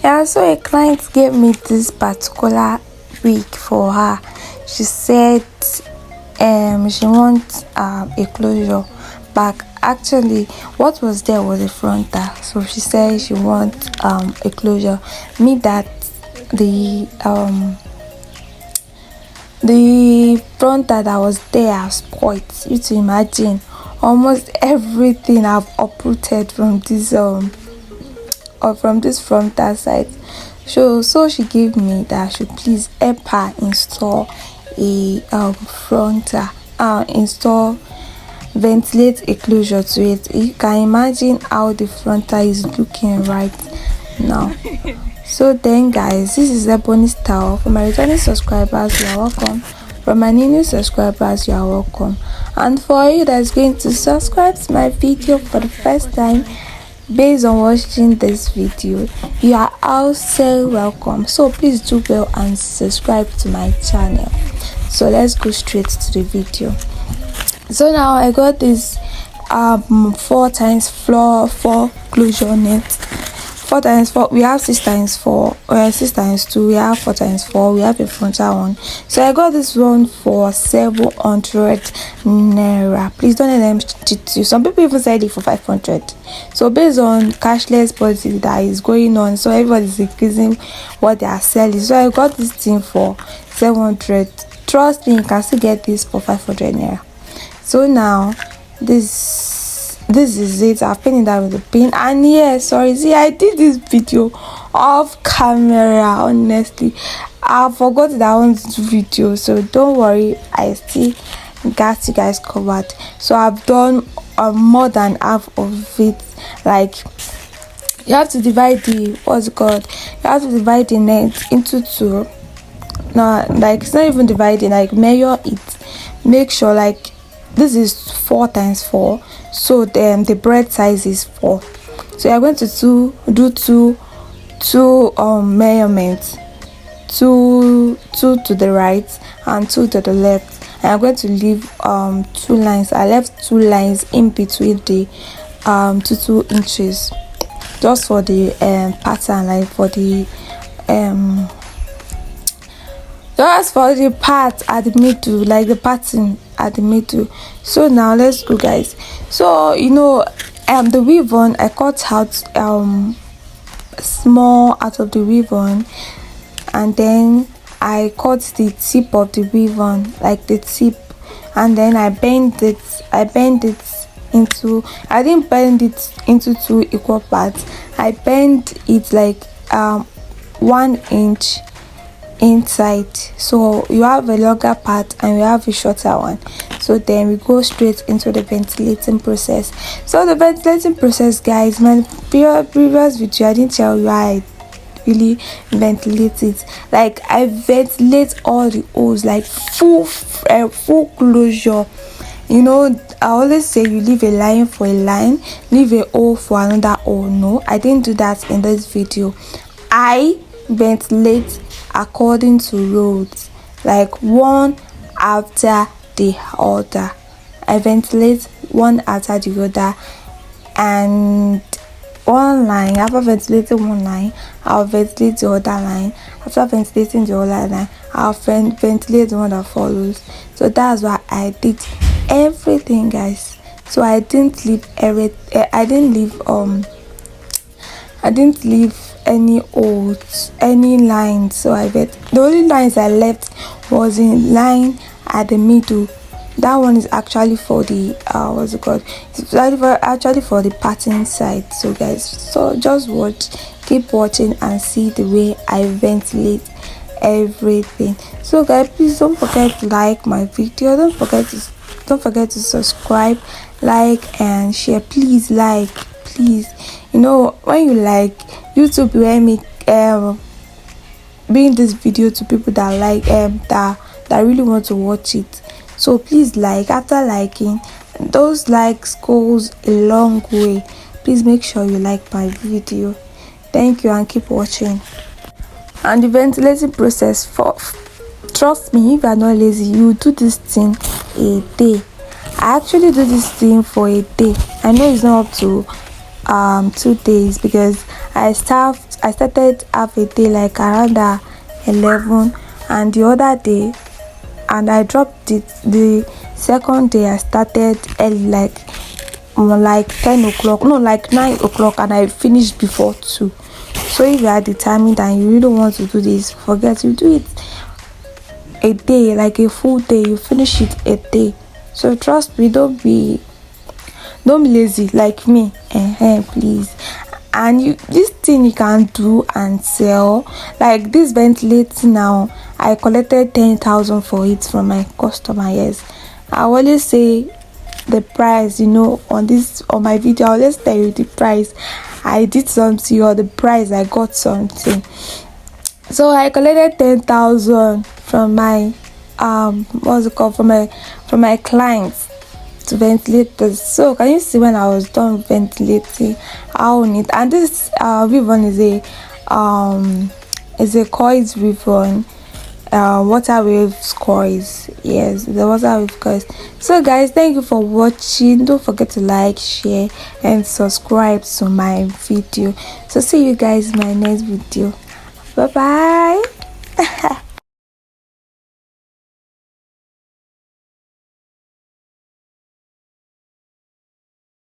Yeah, so a client gave me this particular wig for her. She said she wants a closure back. Actually, what was there was a frontal, so she said she wants a closure. Me that the frontal that was there spoiled. You to imagine almost everything I've uprooted from this or from this frontal side. So she gave me that I should please help her install a frontal, install ventilate a closure to it. You can imagine how the frontal is looking right now. So then guys, this is Ebony Style. For my returning subscribers, you are welcome. For my new subscribers, you are welcome. And for you that's going to subscribe to my video for the first time based on watching this video, you are also welcome. So please do well and subscribe to my channel. So let's go straight to the video. So now I got this 4x4 closure net. 4x4, we have 6x4, 6x2, we have 4x4, we have a frontal one. So I got this one for 700 naira. Please don't let them cheat you. Some people even said it for 500. So based on cashless policy that is going on, so everybody's increasing what they are selling. So I got this thing for 700. Trust me, you can still get this for 500 naira. So now this is it. I've pinned it down with the pin, and sorry, see, I did this video off camera. Honestly, I forgot that I wanted to do video, so don't worry, I still got you guys covered. So I've done more than half of it. Like, you have to divide the net into two. No, like, it's not even dividing, like measure it, make sure, like, this is 4x4, so the bread size is 4. So you're going to do two measurements, two to the right and 2 to the left, and I'm going to leave 2 lines. I left 2 lines in between the 2 inches, just for the pattern, like for the just for the part at the middle, like the pattern at the middle. So now let's go, guys. So the weave on, I cut out small out of the weave on, and then I cut the tip of the weave on, like the tip, and then I bend it into, I didn't bend it into 2 equal parts. I bend it like 1 inch inside, so you have a longer part and you have a shorter one. So then we go straight into the ventilating process. So the ventilating process, guys, my previous video I didn't tell you how I really ventilate it. Like, I ventilate all the holes, like full closure. I always say you leave a line for a line, leave a hole for another hole. No, I didn't do that in this video. I ventilate according to roads, like one after the other. I ventilate one after the other, and one line, after ventilating one line, I'll ventilate the other line. After ventilating the other line, I'll ventilate the one that follows. So that's why I did everything, guys. So I didn't leave I didn't leave any holes, any lines. So the only lines I left was in line at the middle. That one is actually for the it's actually for the pattern side. So guys, so just keep watching and see the way I ventilate everything. So guys, please don't forget to like my video, don't forget to subscribe, like and share. Please like, please. When you like, YouTube will help me bring this video to people that like that really want to watch it. So please like. After liking, those likes goes a long way. Please make sure you like my video. Thank you, and keep watching. And the ventilating process, trust me, if you are not lazy, you do this thing a day. I actually do this thing for a day. I know it's not up to 2 days, because I start I started half a day like around 11, and the other day, and I dropped it the second day. I started early, like 10 o'clock, no, like 9 o'clock, and I finished before 2. So if you are determined and you really want to do this, forget, you do it a day, like a full day, you finish it a day. So trust me, don't be lazy like me, please. And this thing you can do and sell, like this ventilate now. I collected 10,000 for it from my customer. Yes, I always say the price, on my video. I always tell you the price I did something or the price I got something. So I collected 10,000 from my what's it called, from my clients to ventilate this. So can you see when I was done ventilating how neat? And this ribbon is a coils ribbon, water waves coils. Yes, the water wave coils. So guys, thank you for watching. Don't forget to like, share, and subscribe to my video. So see you guys in my next video. Bye bye.